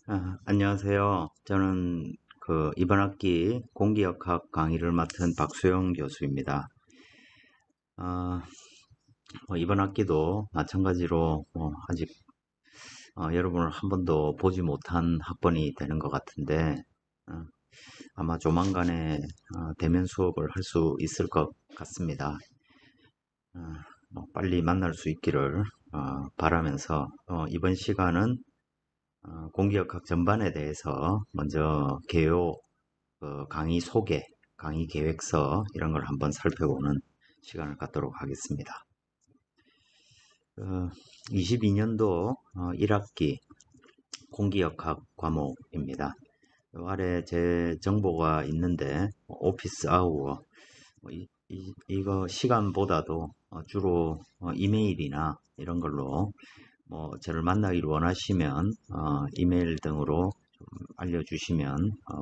안녕하세요. 저는 이번 학기 공기역학 강의를 맡은 박수영 교수입니다. 아, 이번 학기도 마찬가지로 아직 여러분을 한 번도 보지 못한 학번이 되는 것 같은데 어, 아마 조만간에 대면 수업을 할 수 있을 것 같습니다. 어, 빨리 만날 수 있기를 바라면서 이번 시간은 공기역학 전반에 대해서 먼저 개요 강의 소개, 강의 계획서 이런 걸 한번 살펴보는 시간을 갖도록 하겠습니다. 22년도 1학기 공기역학 과목입니다. 요 아래 제 정보가 있는데 오피스 아우어 이거 시간보다도 주로 이메일이나 이런 걸로 저를 만나기를 원하시면 이메일 등으로 좀 알려주시면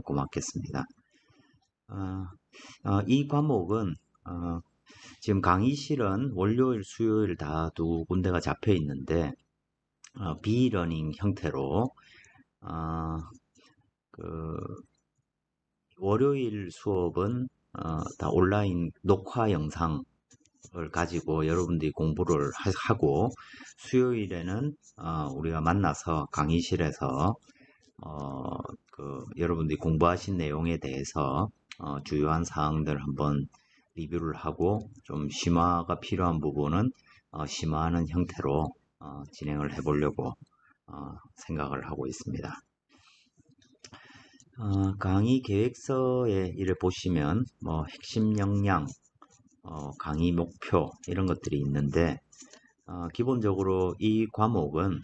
고맙겠습니다. 이 과목은 지금 강의실은 월요일, 수요일 다 두 군데가 잡혀 있는데 비러닝 형태로 그 월요일 수업은 다 온라인 녹화 영상을 가지고 여러분들이 공부를 하고 수요일에는 우리가 만나서 강의실에서 여러분들이 공부하신 내용에 대해서 주요한 사항들 한번 리뷰를 하고 좀 심화가 필요한 부분은 심화하는 형태로 진행을 해보려고 생각을 하고 있습니다. 강의 계획서에 이를 보시면 핵심 역량, 강의 목표 이런 것들이 있는데 기본적으로 이 과목은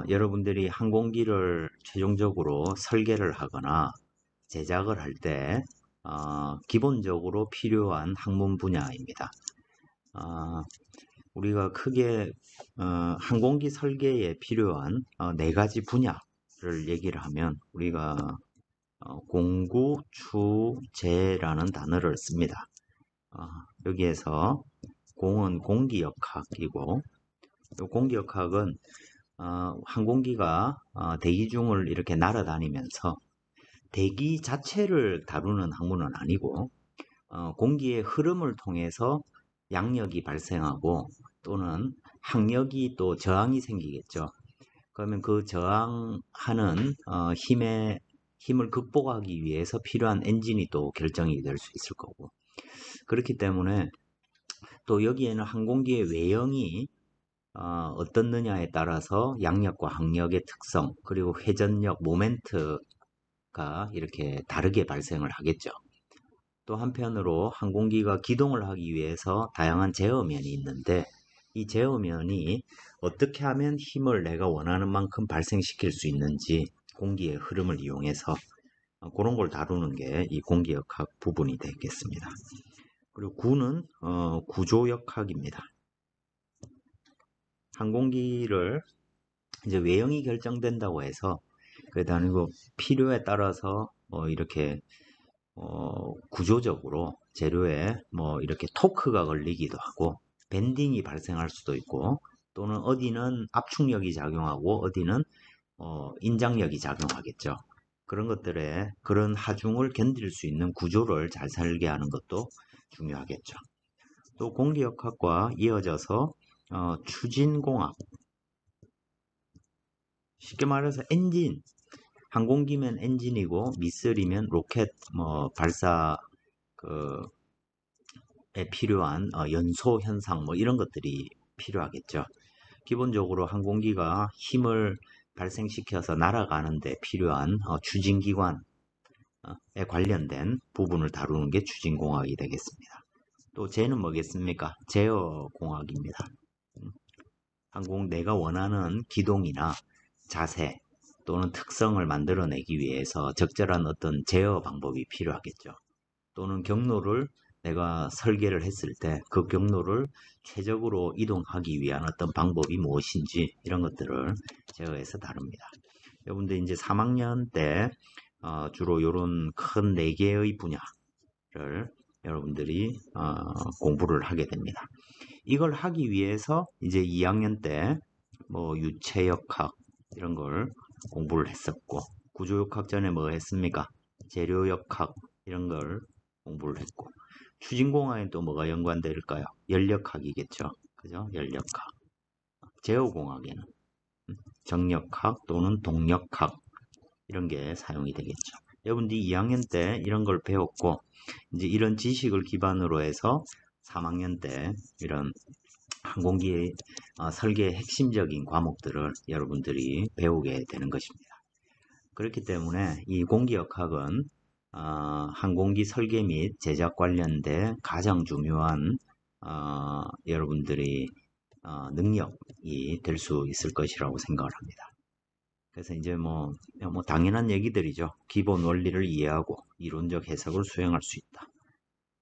여러분들이 항공기를 최종적으로 설계를 하거나 제작을 할 때 기본적으로 필요한 학문 분야입니다. 우리가 크게 항공기 설계에 필요한 네 가지 분야를 얘기를 하면 우리가 공구, 추, 재라는 단어를 씁니다. 여기에서 공은 공기역학이고 공기역학은 항공기가 대기 중을 이렇게 날아다니면서 대기 자체를 다루는 학문은 아니고 공기의 흐름을 통해서 양력이 발생하고 또는 항력이 또 저항이 생기겠죠. 그러면 그 저항하는 힘을 극복하기 위해서 필요한 엔진이 또 결정이 될 수 있을 거고 그렇기 때문에 또 여기에는 항공기의 외형이 어떻느냐에 따라서 양력과 항력의 특성 그리고 회전력, 모멘트가 이렇게 다르게 발생을 하겠죠. 또 한편으로 항공기가 기동을 하기 위해서 다양한 제어면이 있는데 이 제어면이 어떻게 하면 힘을 내가 원하는 만큼 발생시킬 수 있는지 공기의 흐름을 이용해서 그런 걸 다루는 게 이 공기역학 부분이 되겠습니다. 그리고 구는 구조역학입니다. 항공기를 이제 외형이 결정된다고 해서 그래도 아니고 필요에 따라서 이렇게 구조적으로 재료에 이렇게 토크가 걸리기도 하고 밴딩이 발생할 수도 있고 또는 어디는 압축력이 작용하고 어디는 인장력이 작용하겠죠. 그런 것들에 그런 하중을 견딜 수 있는 구조를 잘 설계하는 것도 중요하겠죠. 또 공기역학과 이어져서 추진공학 쉽게 말해서 엔진 항공기면 엔진이고 미슬이면 로켓 발사 에 필요한 연소 현상 이런 것들이 필요하겠죠. 기본적으로 항공기가 힘을 발생시켜서 날아가는 데 필요한 추진기관에 관련된 부분을 다루는 게 추진공학이 되겠습니다. 또 제는 뭐겠습니까? 제어공학입니다. 내가 원하는 기동이나 자세 또는 특성을 만들어내기 위해서 적절한 어떤 제어 방법이 필요하겠죠. 또는 경로를 내가 설계를 했을 때 그 경로를 최적으로 이동하기 위한 어떤 방법이 무엇인지 이런 것들을 제어해서 다룹니다. 여러분들 이제 3학년 때 주로 이런 큰 4개의 분야를 여러분들이 공부를 하게 됩니다. 이걸 하기 위해서 이제 2학년 때 유체역학, 이런 걸 공부를 했었고, 구조역학 전에 뭐 했습니까? 재료역학 이런 걸 공부를 했고, 추진공학에 또 뭐가 연관될까요? 연력학이겠죠. 그죠? 연력학. 제어공학에는 정력학 또는 동력학 이런 게 사용이 되겠죠. 여러분들이 2학년 때 이런 걸 배웠고, 이제 이런 지식을 기반으로 해서 3학년 때 이런 항공기 설계의 핵심적인 과목들을 여러분들이 배우게 되는 것입니다. 그렇기 때문에 이 공기역학은 항공기 설계 및 제작 관련된 가장 중요한 여러분들이 능력이 될 수 있을 것이라고 생각을 합니다. 그래서 이제 뭐 당연한 얘기들이죠. 기본 원리를 이해하고 이론적 해석을 수행할 수 있다.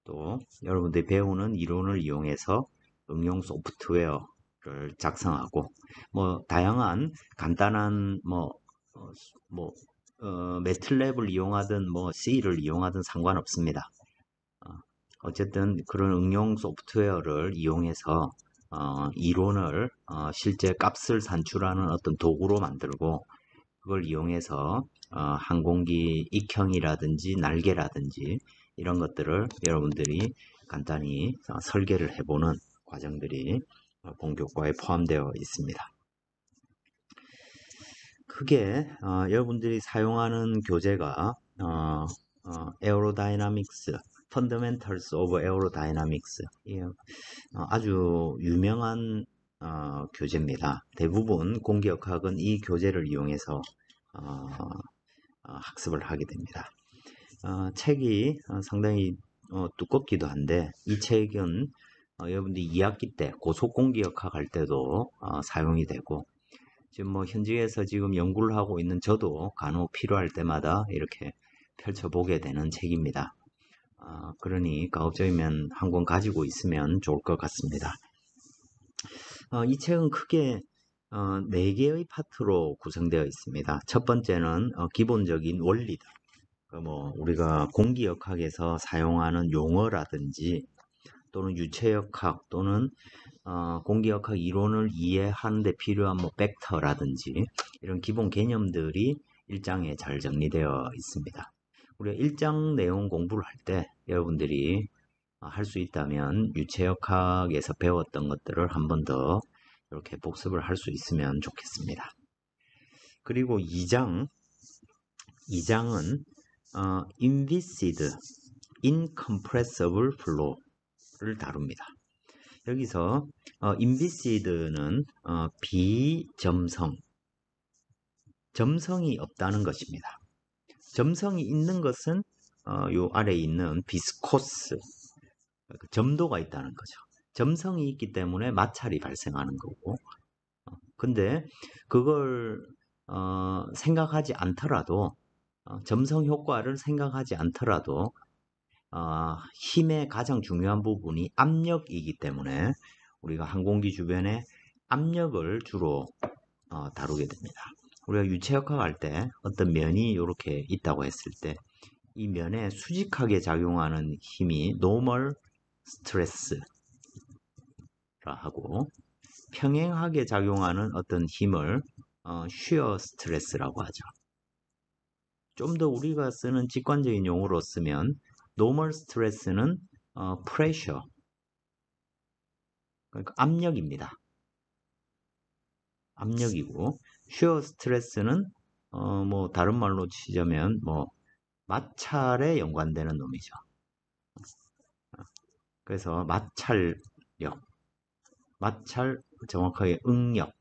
또 여러분들이 배우는 이론을 이용해서 응용 소프트웨어를 작성하고 뭐 다양한 간단한 매틀랩을 이용하든 뭐 C를 이용하든 상관없습니다. 어쨌든 그런 응용 소프트웨어를 이용해서 이론을 실제 값을 산출하는 어떤 도구로 만들고 그걸 이용해서 항공기 익형이라든지 날개라든지 이런 것들을 여러분들이 간단히 설계를 해보는 과정들이 본교과에 포함되어 있습니다. 크게 여러분들이 사용하는 교재가 에어로다이나믹스, Fundamentals of Aerodynamics 아주 유명한 교재입니다. 대부분 공기역학은 이 교재를 이용해서 학습을 하게 됩니다. 책이 상당히 두껍기도 한데 이 책은 여러분들이 2학기 때 고속공기역학 할 때도 사용이 되고 지금 뭐 현지에서 지금 연구를 하고 있는 저도 간혹 필요할 때마다 이렇게 펼쳐보게 되는 책입니다. 그러니 가급적이면 한 권 가지고 있으면 좋을 것 같습니다. 이 책은 크게 4개의 파트로 구성되어 있습니다. 첫 번째는 기본적인 원리들. 뭐 우리가 공기역학에서 사용하는 용어라든지 또는 유체역학 또는 공기역학 이론을 이해하는 데 필요한 뭐 벡터라든지 이런 기본 개념들이 1장에 잘 정리되어 있습니다. 우리가 1장 내용 공부를 할 때 여러분들이 할 수 있다면 유체역학에서 배웠던 것들을 한 번 더 이렇게 복습을 할 수 있으면 좋겠습니다. 그리고 2장은 Inviscid, Incompressible Flow를 다룹니다. 여기서 Inviscid는 비점성, 점성이 없다는 것입니다. 점성이 있는 것은 요 아래에 있는 비스코스, 점도가 있다는 거죠. 점성이 있기 때문에 마찰이 발생하는 거고 근데 그걸 생각하지 않더라도 점성 효과를 생각하지 않더라도 힘의 가장 중요한 부분이 압력이기 때문에 우리가 항공기 주변에 압력을 주로 다루게 됩니다. 우리가 유체역학 할 때 어떤 면이 이렇게 있다고 했을 때 이 면에 수직하게 작용하는 힘이 노멀 스트레스라 하고 평행하게 작용하는 어떤 힘을 쉬어 스트레스라고 하죠. 좀 더 우리가 쓰는 직관적인 용어로 쓰면 노멀 스트레스는 프레셔, 그러니까 압력입니다. 압력이고 쉬어 스트레스는 뭐 다른 말로 치자면 뭐 마찰에 연관되는 놈이죠. 그래서 마찰력, 마찰 정확하게 응력,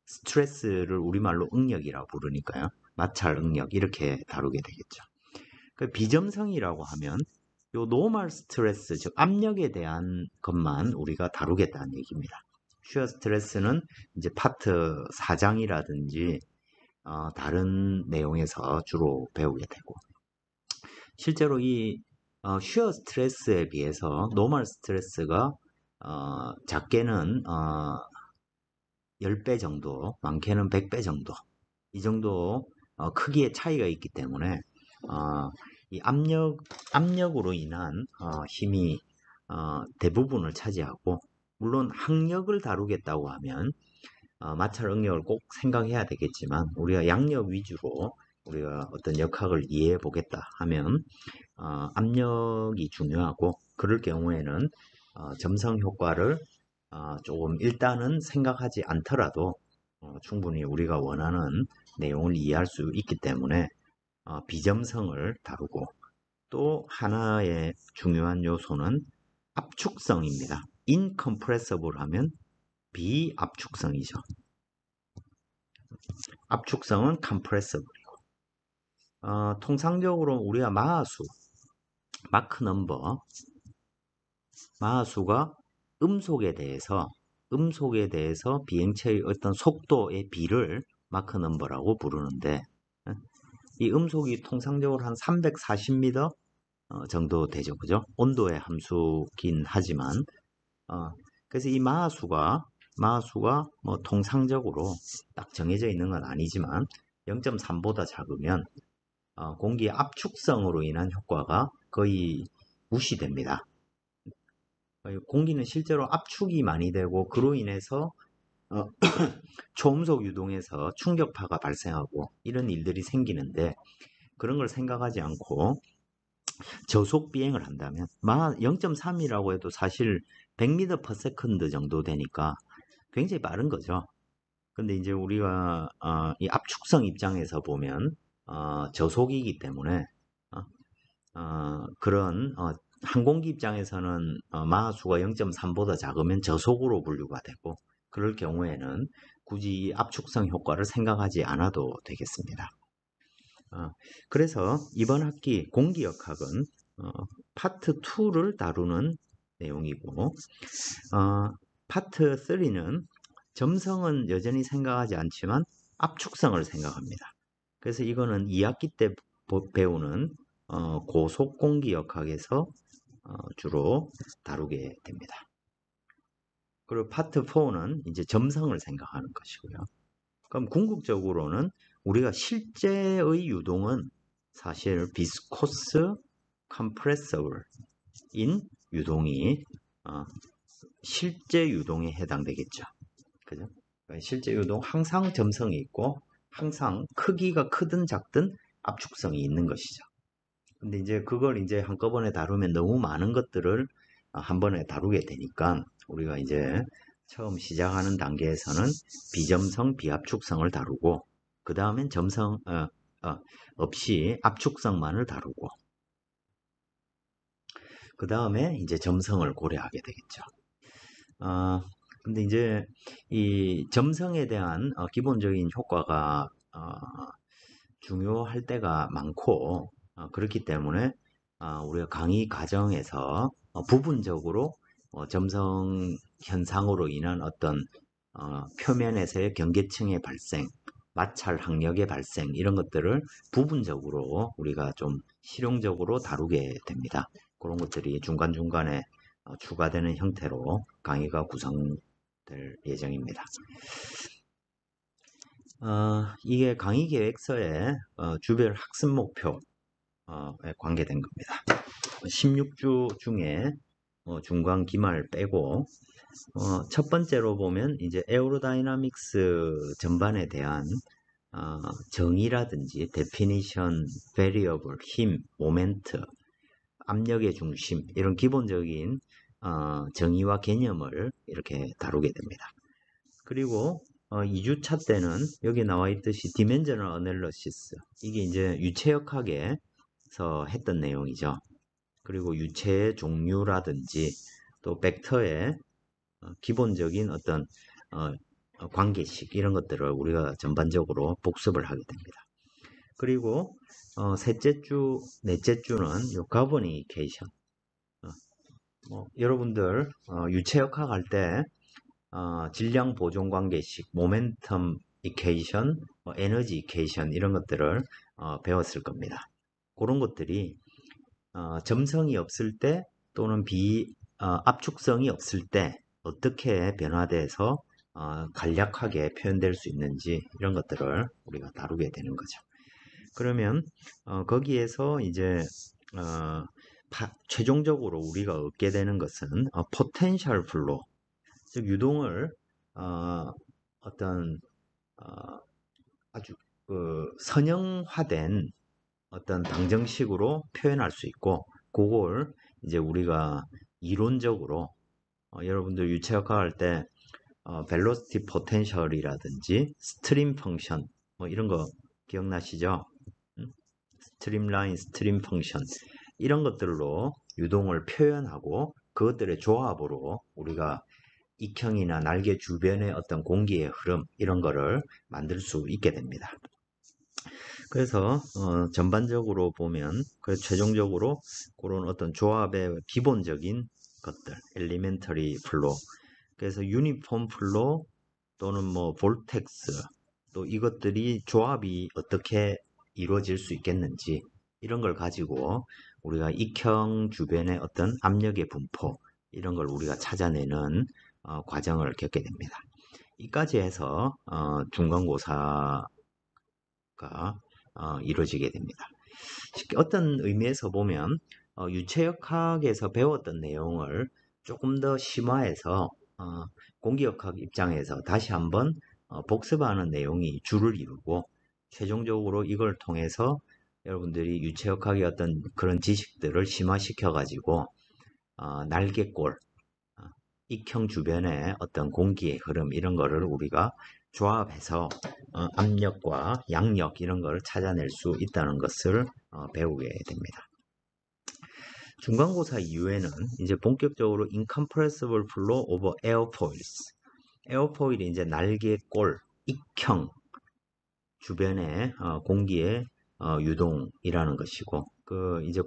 스트레스를 우리말로 응력이라고 부르니까요. 마찰 응력 이렇게 다루게 되겠죠. 그 비점성이라고 하면 요 노멀 스트레스, 즉 압력에 대한 것만 우리가 다루겠다는 얘기입니다. 쉬어 스트레스는 이제 파트 4장이라든지 다른 내용에서 주로 배우게 되고 실제로 이 쉬어 스트레스에 비해서 노멀 스트레스가 작게는 10배 정도, 많게는 100배 정도 이 정도 크기의 차이가 있기 때문에 이 압력으로 인한 힘이 대부분을 차지하고 물론 항력을 다루겠다고 하면 마찰 응력을 꼭 생각해야 되겠지만 우리가 양력 위주로 우리가 어떤 역학을 이해해 보겠다 하면 압력이 중요하고 그럴 경우에는 점성 효과를 조금 일단은 생각하지 않더라도 충분히 우리가 원하는 내용을 이해할 수 있기 때문에 비점성을 다루고 또 하나의 중요한 요소는 압축성입니다. incompressible 하면 비압축성이죠. 압축성은 compressible이고 통상적으로 우리가 마하수, 마크 넘버, 마하수가 음속에 대해서 비행체의 어떤 속도의 비를 마크 넘버라고 부르는데 이 음속이 통상적으로 한 340m 정도 되죠. 그죠? 온도의 함수긴 하지만 그래서 이 마하수가 뭐 통상적으로 딱 정해져 있는 건 아니지만 0.3보다 작으면 공기의 압축성으로 인한 효과가 거의 무시됩니다. 공기는 실제로 압축이 많이 되고 그로 인해서 초음속 유동에서 충격파가 발생하고 이런 일들이 생기는데 그런 걸 생각하지 않고 저속 비행을 한다면 0.3이라고 해도 사실 100m/s 정도 되니까 굉장히 빠른 거죠. 근데 이제 우리가 이 압축성 입장에서 보면 저속이기 때문에 그런 항공기 입장에서는 마하수가 0.3보다 작으면 저속으로 분류가 되고 그럴 경우에는 굳이 압축성 효과를 생각하지 않아도 되겠습니다. 그래서 이번 학기 공기역학은 파트 2를 다루는 내용이고 파트 3는 점성은 여전히 생각하지 않지만 압축성을 생각합니다. 그래서 이거는 2학기 때 배우는 고속공기역학에서 주로 다루게 됩니다. 그리고 파트 4는 이제 점성을 생각하는 것이고요. 그럼 궁극적으로는 우리가 실제의 유동은 사실 비스코스 컴프레서블인 유동이 실제 유동에 해당되겠죠. 그죠? 실제 유동 항상 점성이 있고 항상 크기가 크든 작든 압축성이 있는 것이죠. 근데 이제 그걸 이제 한꺼번에 다루면 너무 많은 것들을 한 번에 다루게 되니까 우리가 이제 처음 시작하는 단계에서는 비점성, 비압축성을 다루고 그 다음엔 점성 없이 압축성만을 다루고 그 다음에 이제 점성을 고려하게 되겠죠. 근데 이제 이 점성에 대한 기본적인 효과가 중요할 때가 많고 그렇기 때문에 우리가 강의 과정에서 부분적으로 점성 현상으로 인한 어떤 표면에서의 경계층의 발생, 마찰 항력의 발생 이런 것들을 부분적으로 우리가 좀 실용적으로 다루게 됩니다. 그런 것들이 중간중간에 추가되는 형태로 강의가 구성될 예정입니다. 이게 강의 계획서의 주별 학습 목표에 관계된 겁니다. 16주 중에 중간 기말 빼고 첫 번째로 보면 이제 에어로다이나믹스 전반에 대한 정의라든지 데피니션, 베리어블, 힘, 모멘트, 압력의 중심 이런 기본적인 정의와 개념을 이렇게 다루게 됩니다. 그리고 2주차 때는 여기 나와 있듯이 디멘저널 어널리시스 이게 이제 유체역학에서 했던 내용이죠. 그리고 유체의 종류라든지 또 벡터의 기본적인 어떤 관계식 이런 것들을 우리가 전반적으로 복습을 하게 됩니다. 그리고 셋째 주, 넷째 주는 요 커뮤니케이션. 여러분들 유체역학 할 때 질량 보존 관계식, 모멘텀 이케이션, 에너지 이케이션 이런 것들을 배웠을 겁니다. 그런 것들이 점성이 없을 때 또는 압축성이 없을 때 어떻게 변화돼서 간략하게 표현될 수 있는지 이런 것들을 우리가 다루게 되는 거죠. 그러면 거기에서 이제 최종적으로 우리가 얻게 되는 것은 포텐셜 플로, 즉 유동을 어떤 아주 선형화된 어떤 방정식으로 표현할 수 있고, 그걸 이제 우리가 이론적으로 여러분들 유체역학 할 때 velocity potential이라든지 스트림 펑션 뭐 이런 거 기억나시죠? 스트림라인, 스트림 펑션 이런 것들로 유동을 표현하고 그것들의 조합으로 우리가 익형이나 날개 주변의 어떤 공기의 흐름 이런 거를 만들 수 있게 됩니다. 그래서 전반적으로 보면 최종적으로 그런 어떤 조합의 기본적인 것들, elementary flow, 그래서 유니폼 플로 또는 뭐 볼텍스, 또 이것들이 조합이 어떻게 이루어질 수 있겠는지 이런 걸 가지고 우리가 익형 주변의 어떤 압력의 분포 이런 걸 우리가 찾아내는 과정을 겪게 됩니다. 이까지 해서 중간고사가 이루어지게 됩니다. 어떤 의미에서 보면 유체역학에서 배웠던 내용을 조금 더 심화해서 공기역학 입장에서 다시 한번 복습하는 내용이 주를 이루고, 최종적으로 이걸 통해서 여러분들이 유체역학의 어떤 그런 지식들을 심화시켜 가지고 날개꼴, 익형 주변의 어떤 공기의 흐름 이런 거를 우리가 조합해서 압력과 양력 이런 거를 찾아낼 수 있다는 것을 배우게 됩니다. 중간고사 이후에는 이제 본격적으로 incompressible flow over airfoils, 에어포일이 이제 날개꼴, 익형 주변의 공기의 유동이라는 것이고, 이제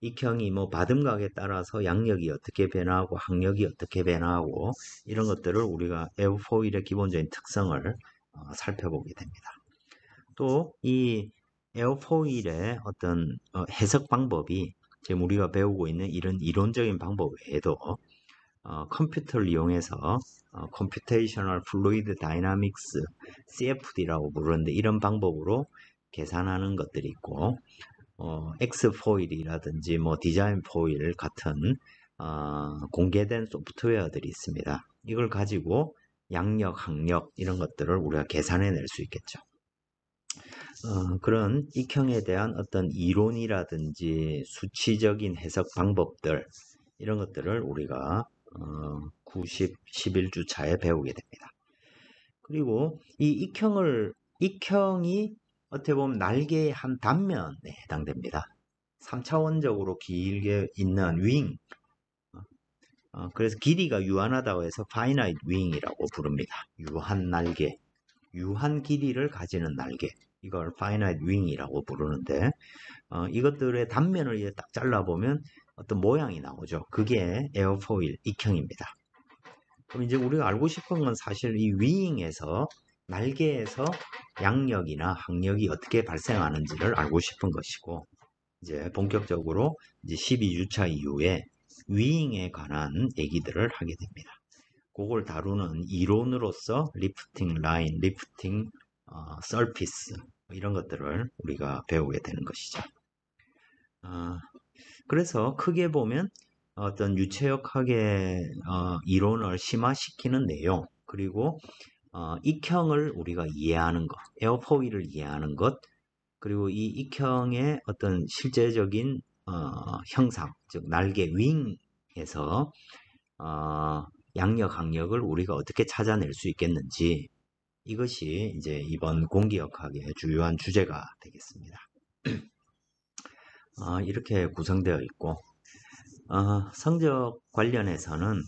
익형이 뭐 바듬각에 따라서 양력이 어떻게 변화하고 항력이 어떻게 변화하고 이런 것들을 우리가 에어포일의 기본적인 특성을 살펴보게 됩니다. 또 이 에어포일의 어떤 해석 방법이 지금 우리가 배우고 있는 이런 이론적인 방법 외에도 컴퓨터를 이용해서 Computational Fluid Dynamics, CFD라고 부르는데 이런 방법으로 계산하는 것들이 있고, X포일이라든지 뭐 디자인 포일 같은 공개된 소프트웨어들이 있습니다. 이걸 가지고 양력, 항력 이런 것들을 우리가 계산해낼 수 있겠죠. 그런 익형에 대한 어떤 이론이라든지 수치적인 해석 방법들 이런 것들을 우리가 90, 11주차에 배우게 됩니다. 그리고 이 익형이 어떻게 보면 날개의 한 단면에 해당됩니다. 3차원적으로 길게 있는 윙, 그래서 길이가 유한하다고 해서 finite wing이라고 부릅니다. 유한 날개, 유한 길이를 가지는 날개, 이걸 finite wing이라고 부르는데, 이것들의 단면을 이제 딱 잘라보면 어떤 모양이 나오죠. 그게 에어포일 익형입니다. 그럼 이제 우리가 알고 싶은 건 사실 이 윙에서, 날개에서 양력이나 항력이 어떻게 발생하는지를 알고 싶은 것이고, 이제 본격적으로 이제 12주차 이후에 윙에 관한 얘기들을 하게 됩니다. 그걸 다루는 이론으로서 리프팅 라인, 리프팅 서피스 이런 것들을 우리가 배우게 되는 것이죠. 그래서 크게 보면 어떤 유체역학의 이론을 심화시키는 내용, 그리고 익형을 우리가 이해하는 것, 에어포일을 이해하는 것, 그리고 이 익형의 어떤 실제적인 형상, 즉 날개 윙에서 양력, 항력을 우리가 어떻게 찾아낼 수 있겠는지, 이것이 이제 이번 공기역학의 주요한 주제가 되겠습니다. 이렇게 구성되어 있고, 성적 관련해서는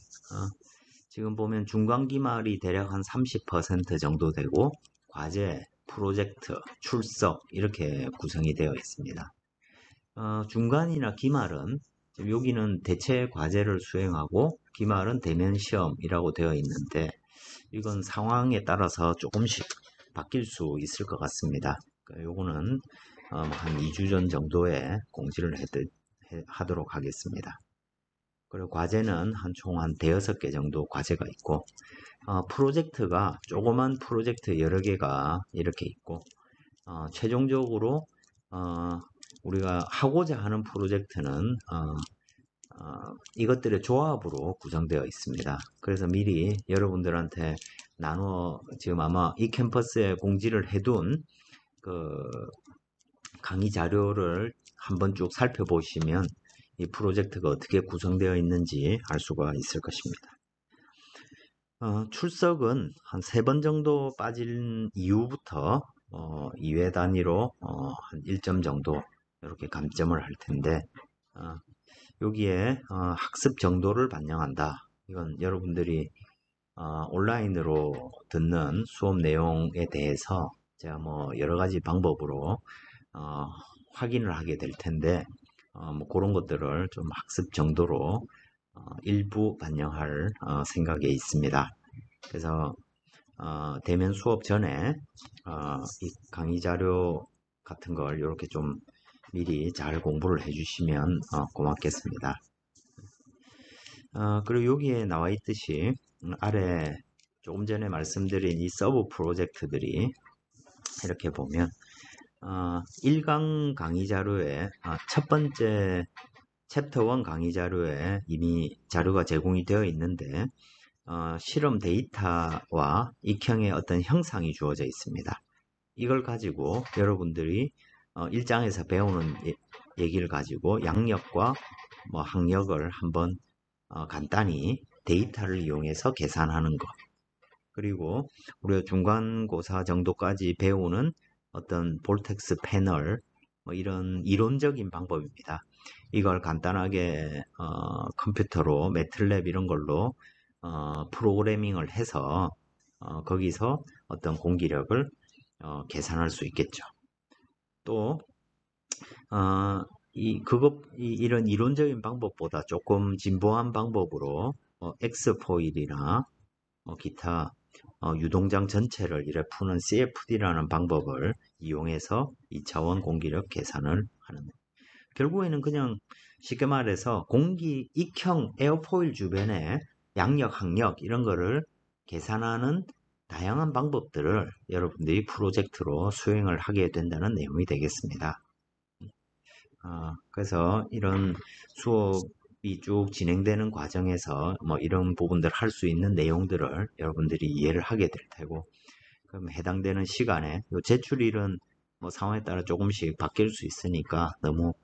지금 보면 중간기말이 대략 한 30% 정도 되고, 과제, 프로젝트, 출석 이렇게 구성이 되어 있습니다. 중간이나 기말은 여기는 대체 과제를 수행하고 기말은 대면 시험이라고 되어 있는데, 이건 상황에 따라서 조금씩 바뀔 수 있을 것 같습니다. 요거는 한 2주 전 정도에 공지를 하도록 하겠습니다. 그리고 과제는 총 한 대여섯 개 정도 과제가 있고, 프로젝트가 조그만 프로젝트 여러 개가 이렇게 있고, 최종적으로 우리가 하고자 하는 프로젝트는 이것들의 조합으로 구성되어 있습니다. 그래서 미리 여러분들한테 지금 아마 이 캠퍼스에 공지를 해둔 그 강의 자료를 한번 쭉 살펴보시면 이 프로젝트가 어떻게 구성되어 있는지 알 수가 있을 것입니다. 출석은 한 3번 정도 빠진 이후부터 2회 단위로 한 1점 정도 이렇게 감점을 할 텐데, 여기에 학습 정도를 반영한다. 이건 여러분들이 온라인으로 듣는 수업 내용에 대해서 제가 뭐 여러 가지 방법으로 확인을 하게 될 텐데, 뭐 그런 것들을 좀 학습 정도로 일부 반영할 생각에 있습니다. 그래서 대면 수업 전에 이 강의 자료 같은 걸 이렇게 좀 미리 잘 공부를 해주시면 고맙겠습니다. 그리고 여기에 나와 있듯이 아래 조금 전에 말씀드린 이 서브 프로젝트들이 이렇게 보면 1강 강의 자료에 첫 번째 챕터 1 강의 자료에 이미 자료가 제공이 되어 있는데 실험 데이터와 익형의 어떤 형상이 주어져 있습니다. 이걸 가지고 여러분들이 1장에서 배우는 얘기를 가지고 양력과 뭐 학력을 한번 간단히 데이터를 이용해서 계산하는 것, 그리고 우리가 중간고사 정도까지 배우는 어떤 볼텍스 패널, 뭐 이런 이론적인 방법입니다. 이걸 간단하게 컴퓨터로 매틀랩 이런 걸로 프로그래밍을 해서 거기서 어떤 공기력을 계산할 수 있겠죠. 또 이런 이론적인 방법보다 조금 진보한 방법으로 엑스포일이나 기타 유동장 전체를 이래 푸는 CFD라는 방법을 이용해서 2차원 공기력 계산을 하는, 결국에는 그냥 쉽게 말해서 공기 익형 에어포일 주변에 양력, 항력 이런 거를 계산하는 다양한 방법들을 여러분들이 프로젝트로 수행을 하게 된다는 내용이 되겠습니다. 그래서 이런 수업이 쭉 진행되는 과정에서 뭐 이런 부분들 할 수 있는 내용들을 여러분들이 이해를 하게 될 테고, 그럼 해당되는 시간에 제출일은 뭐 상황에 따라 조금씩 바뀔 수 있으니까 너무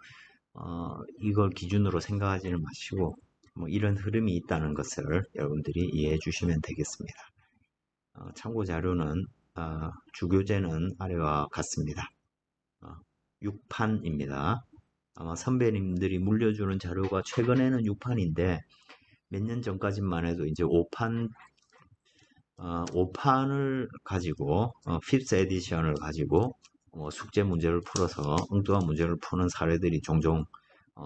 이걸 기준으로 생각하지는 마시고 뭐 이런 흐름이 있다는 것을 여러분들이 이해해 주시면 되겠습니다. 참고 자료는 주교재는 아래와 같습니다. 6판입니다. 아마 선배님들이 물려주는 자료가 최근에는 6판인데 몇 년 전까지만 해도 이제 5판을 가지고 5th 에디션을 가지고 숙제 문제를 풀어서 엉뚱한 문제를 푸는 사례들이 종종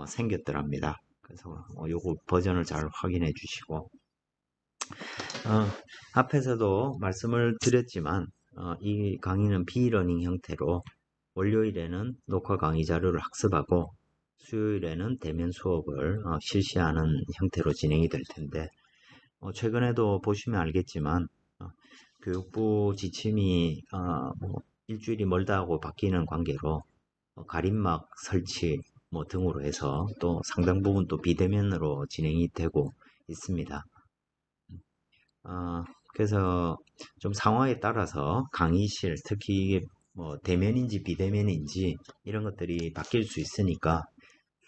생겼더랍니다. 그래서 요거 버전을 잘 확인해 주시고, 앞에서도 말씀을 드렸지만 이 강의는 비러닝 형태로 월요일에는 녹화 강의 자료를 학습하고 수요일에는 대면 수업을 실시하는 형태로 진행이 될 텐데, 최근에도 보시면 알겠지만 교육부 지침이 뭐 일주일이 멀다 하고 바뀌는 관계로 가림막 설치 뭐 등으로 해서 또 상당 부분 또 비대면으로 진행이 되고 있습니다. 그래서 좀 상황에 따라서 강의실, 특히 이게 뭐 대면인지 비대면인지 이런 것들이 바뀔 수 있으니까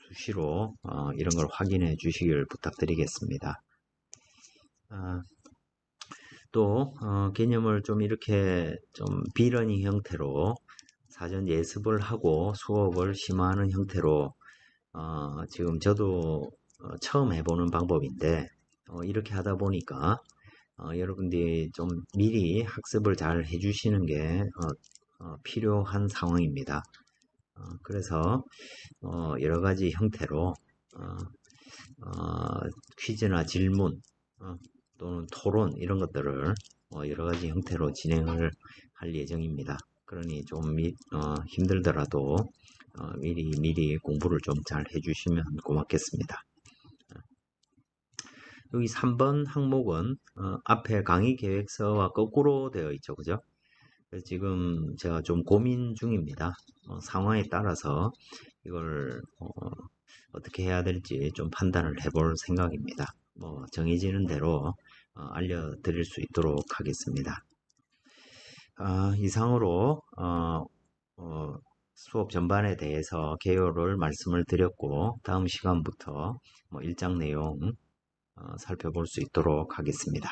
수시로 이런 걸 확인해 주시길 부탁드리겠습니다. 또 개념을 좀 이렇게 좀 비러닝 형태로 사전 예습을 하고 수업을 심화하는 형태로 지금 저도 처음 해보는 방법인데 이렇게 하다 보니까 여러분들이 좀 미리 학습을 잘 해주시는 게 필요한 상황입니다. 그래서 여러 가지 형태로 퀴즈나 질문 또는 토론 이런 것들을 여러 가지 형태로 진행을 할 예정입니다. 그러니 좀 힘들더라도 미리 공부를 좀 잘 해주시면 고맙겠습니다. 여기 3번 항목은 앞에 강의 계획서와 거꾸로 되어 있죠, 그죠? 그래서 지금 제가 좀 고민 중입니다. 상황에 따라서 이걸 어떻게 해야 될지 좀 판단을 해볼 생각입니다. 뭐 정해지는 대로 알려드릴 수 있도록 하겠습니다. 이상으로 수업 전반에 대해서 개요를 말씀을 드렸고, 다음 시간부터 일장 내용 살펴볼 수 있도록 하겠습니다.